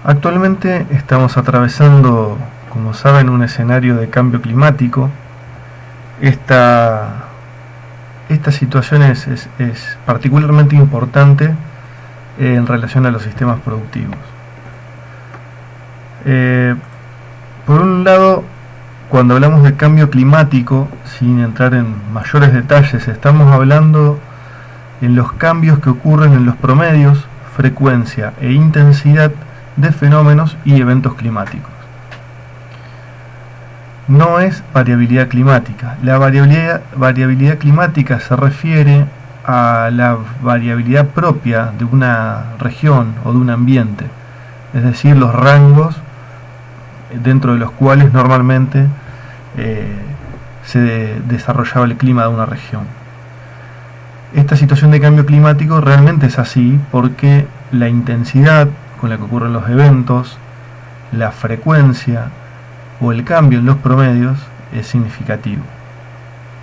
Actualmente estamos atravesando, como saben, un escenario de cambio climático. Esta, esta situación es particularmente importante en relación a los sistemas productivos. Por un lado, cuando hablamos de cambio climático, sin entrar en mayores detalles, estamos hablando en los cambios que ocurren en los promedios, frecuencia e intensidad de fenómenos y eventos climáticos. No es variabilidad climática. La variabilidad climática se refiere a la variabilidad propia de una región o de un ambiente, es decir, los rangos dentro de los cuales normalmente se desarrollaba el clima de una región. Esta situación de cambio climático realmente es así porque la intensidad con la que ocurren los eventos, la frecuencia o el cambio en los promedios es significativo.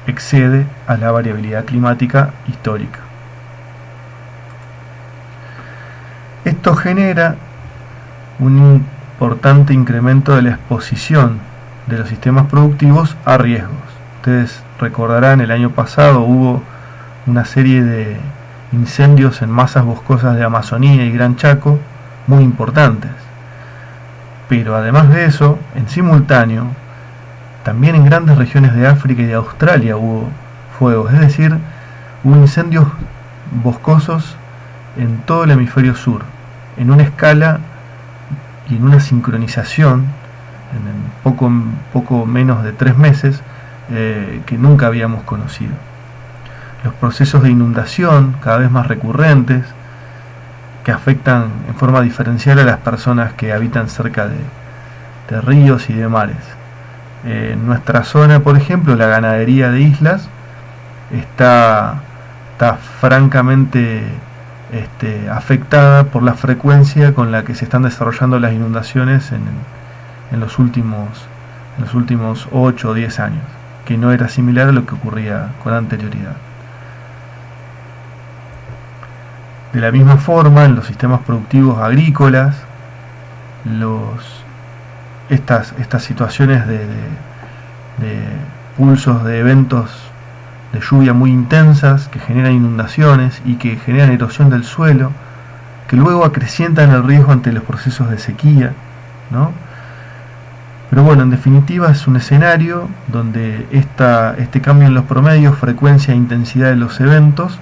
Excede a la variabilidad climática histórica. Esto genera un importante incremento de la exposición de los sistemas productivos a riesgos. Ustedes recordarán, el año pasado hubo una serie de incendios en masas boscosas de Amazonía y Gran Chaco muy importantes. Pero además de eso, en simultáneo, también en grandes regiones de África y de Australia hubo fuegos, es decir, hubo incendios boscosos en todo el hemisferio sur, en una escala y en una sincronización en poco menos de 3 meses que nunca habíamos conocido. Los procesos de inundación cada vez más recurrentes, que afectan en forma diferencial a las personas que habitan cerca de ríos y de mares. En nuestra zona, por ejemplo, la ganadería de islas está francamente afectada por la frecuencia con la que se están desarrollando las inundaciones en los últimos 8 o 10 años, que no era similar a lo que ocurría con anterioridad. De la misma forma, en los sistemas productivos agrícolas, estas situaciones de pulsos de eventos de lluvia muy intensas que generan inundaciones y que generan erosión del suelo, que luego acrecientan el riesgo ante los procesos de sequía, ¿no? Pero bueno, en definitiva es un escenario donde este cambio en los promedios, frecuencia e intensidad de los eventos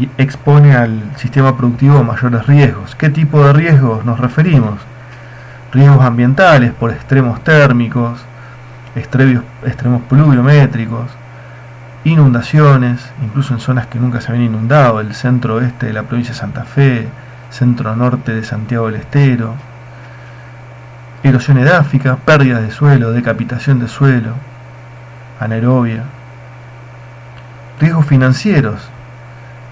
y expone al sistema productivo a mayores riesgos. ¿Qué tipo de riesgos nos referimos? Riesgos ambientales por extremos térmicos, extremos pluviométricos, inundaciones, incluso en zonas que nunca se habían inundado, el centro oeste de la provincia de Santa Fe, centro norte de Santiago del Estero, erosión edáfica, pérdidas de suelo, decapitación de suelo, anaerobia, riesgos financieros.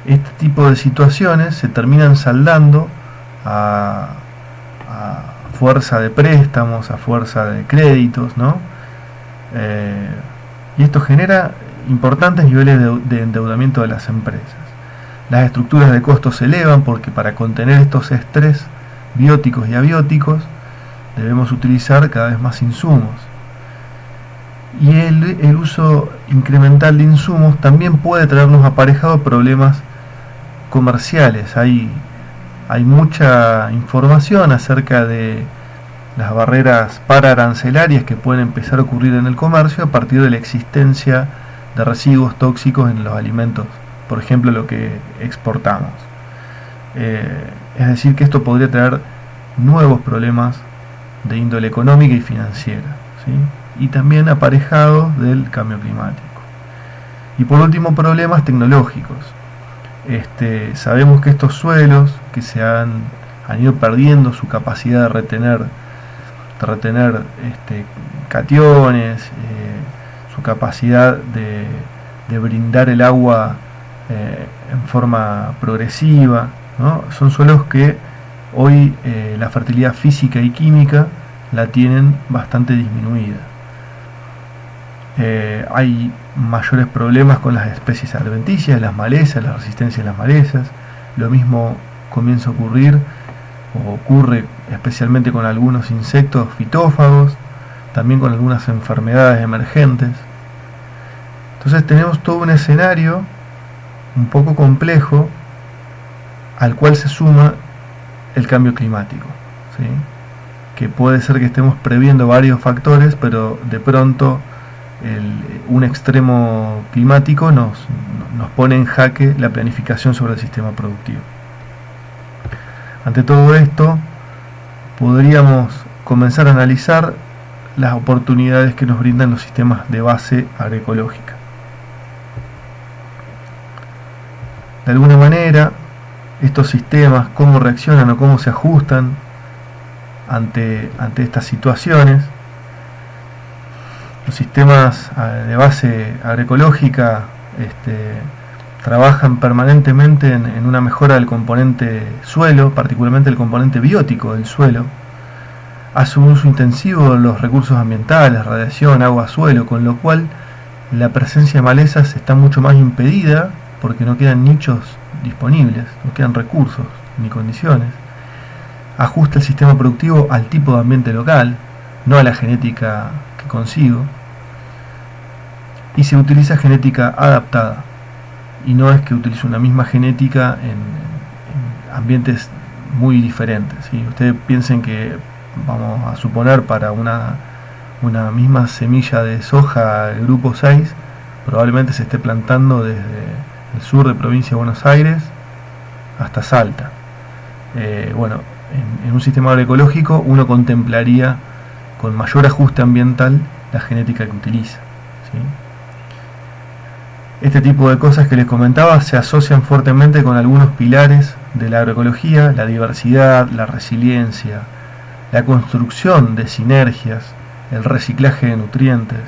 Este tipo de situaciones se terminan saldando a fuerza de préstamos, a fuerza de créditos, ¿no? Y esto genera importantes niveles de endeudamiento de las empresas. Las estructuras de costos se elevan porque para contener estos estrés bióticos y abióticos debemos utilizar cada vez más insumos. Y el uso incremental de insumos también puede traernos aparejado problemas comerciales. Hay mucha información acerca de las barreras pararancelarias que pueden empezar a ocurrir en el comercio a partir de la existencia de residuos tóxicos en los alimentos, por ejemplo, lo que exportamos. Es decir, que esto podría traer nuevos problemas de índole económica y financiera, ¿sí? Y también aparejados del cambio climático. Y por último, problemas tecnológicos. Sabemos que estos suelos que han ido perdiendo su capacidad de retener cationes, su capacidad de brindar el agua en forma progresiva, ¿no? Son suelos que hoy la fertilidad física y química la tienen bastante disminuida. Hay mayores problemas con las especies adventicias, las malezas, la resistencia de las malezas. Lo mismo comienza a ocurrir o ocurre especialmente con algunos insectos fitófagos, también con algunas enfermedades emergentes. Entonces tenemos todo un escenario un poco complejo al cual se suma el cambio climático, ¿sí? Que puede ser que estemos previendo varios factores, pero de pronto un extremo climático nos pone en jaque la planificación sobre el sistema productivo. Ante todo esto, podríamos comenzar a analizar las oportunidades que nos brindan los sistemas de base agroecológica. De alguna manera, estos sistemas, cómo reaccionan o cómo se ajustan ante estas situaciones. Los sistemas de base agroecológica trabajan permanentemente en una mejora del componente suelo, particularmente el componente biótico del suelo. Hace un uso intensivo de los recursos ambientales, radiación, agua, suelo, con lo cual la presencia de malezas está mucho más impedida porque no quedan nichos disponibles, no quedan recursos ni condiciones. Ajusta el sistema productivo al tipo de ambiente local, no a la genética que consigo, y se utiliza genética adaptada, y no es que utilice una misma genética en ambientes muy diferentes, ¿sí? Ustedes piensen que, vamos a suponer, para una misma semilla de soja del grupo 6, probablemente se esté plantando desde el sur de provincia de Buenos Aires hasta Salta. En un sistema agroecológico uno contemplaría con mayor ajuste ambiental la genética que utiliza, ¿sí? Este tipo de cosas que les comentaba se asocian fuertemente con algunos pilares de la agroecología: la diversidad, la resiliencia, la construcción de sinergias, el reciclaje de nutrientes.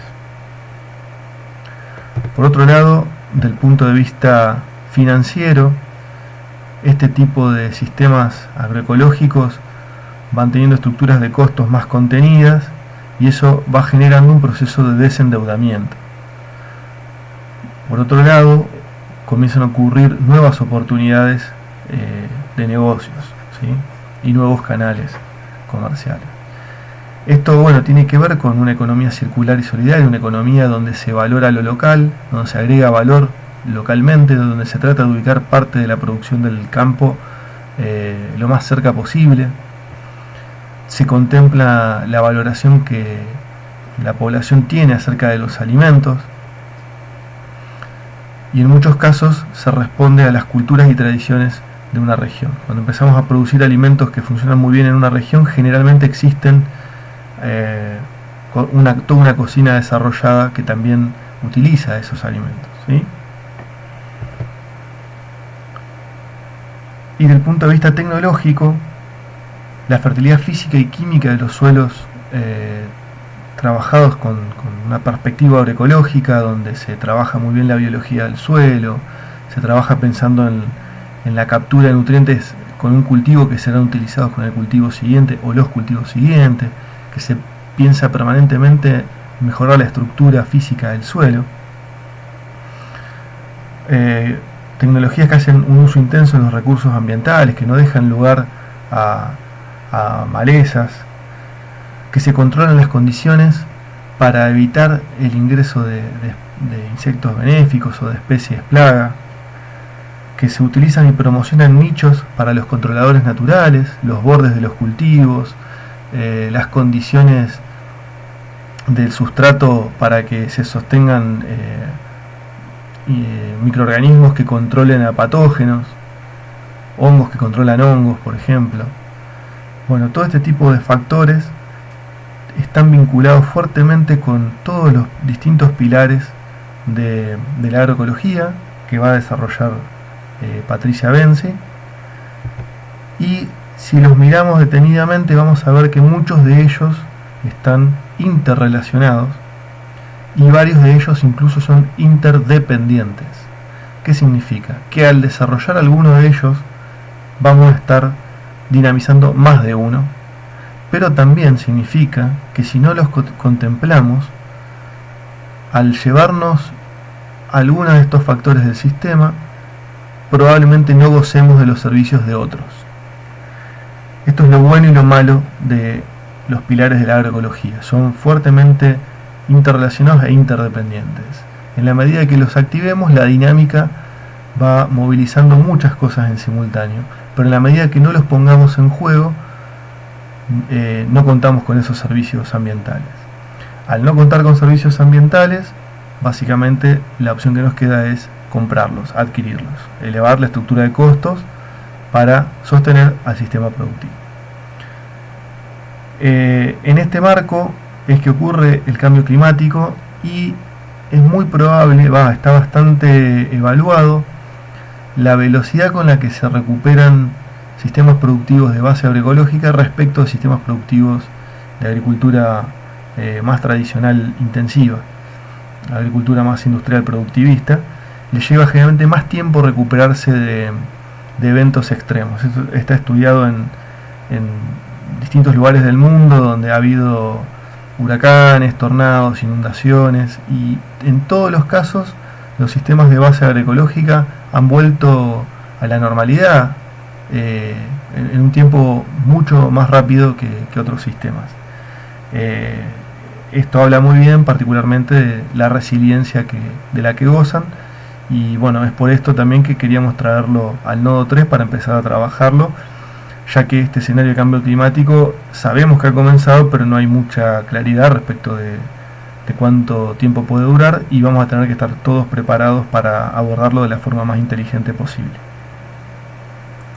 Por otro lado, del punto de vista financiero, este tipo de sistemas agroecológicos van teniendo estructuras de costos más contenidas y eso va generando un proceso de desendeudamiento. Por otro lado, comienzan a ocurrir nuevas oportunidades de negocios, ¿sí? Y nuevos canales comerciales. Esto, tiene que ver con una economía circular y solidaria, una economía donde se valora lo local, donde se agrega valor localmente, donde se trata de ubicar parte de la producción del campo lo más cerca posible. Se contempla la valoración que la población tiene acerca de los alimentos, y en muchos casos se responde a las culturas y tradiciones de una región. Cuando empezamos a producir alimentos que funcionan muy bien en una región, generalmente existen toda una cocina desarrollada que también utiliza esos alimentos, ¿sí? Y desde el punto de vista tecnológico, la fertilidad física y química de los suelos trabajados con una perspectiva agroecológica, donde se trabaja muy bien la biología del suelo, se trabaja pensando en la captura de nutrientes con un cultivo que serán utilizados con el cultivo siguiente o los cultivos siguientes, que se piensa permanentemente en mejorar la estructura física del suelo. Tecnologías que hacen un uso intenso de los recursos ambientales, que no dejan lugar a malezas, que se controlan las condiciones para evitar el ingreso de insectos benéficos o de especies plaga, que se utilizan y promocionan nichos para los controladores naturales, los bordes de los cultivos, las condiciones del sustrato para que se sostengan microorganismos que controlen a patógenos, hongos que controlan hongos, por ejemplo. Todo este tipo de factores están vinculados fuertemente con todos los distintos pilares de la agroecología que va a desarrollar Patricia Benzi, y si los miramos detenidamente vamos a ver que muchos de ellos están interrelacionados y varios de ellos incluso son interdependientes. ¿Qué significa? Que al desarrollar alguno de ellos vamos a estar dinamizando más de uno, pero también significa que si no los contemplamos, al llevarnos algunos de estos factores del sistema, probablemente no gocemos de los servicios de otros. Esto es lo bueno y lo malo de los pilares de la agroecología. Son fuertemente interrelacionados e interdependientes. En la medida que los activemos, la dinámica va movilizando muchas cosas en simultáneo, pero en la medida que no los pongamos en juego, no contamos con esos servicios ambientales. Al no contar con servicios ambientales, básicamente la opción que nos queda es comprarlos, adquirirlos, elevar la estructura de costos para sostener al sistema productivo. En este marco es que ocurre el cambio climático y es muy probable, está bastante evaluado, la velocidad con la que se recuperan sistemas productivos de base agroecológica respecto a sistemas productivos de agricultura más tradicional intensiva, la agricultura más industrial productivista. Le lleva generalmente más tiempo recuperarse de eventos extremos. Esto está estudiado en distintos lugares del mundo donde ha habido huracanes, tornados, inundaciones, y en todos los casos los sistemas de base agroecológica han vuelto a la normalidad en un tiempo mucho más rápido que otros sistemas. Esto habla muy bien particularmente de la resiliencia de la que gozan, y bueno, es por esto también que queríamos traerlo al nodo 3 para empezar a trabajarlo, ya que este escenario de cambio climático sabemos que ha comenzado, pero no hay mucha claridad respecto de cuánto tiempo puede durar, y vamos a tener que estar todos preparados para abordarlo de la forma más inteligente posible.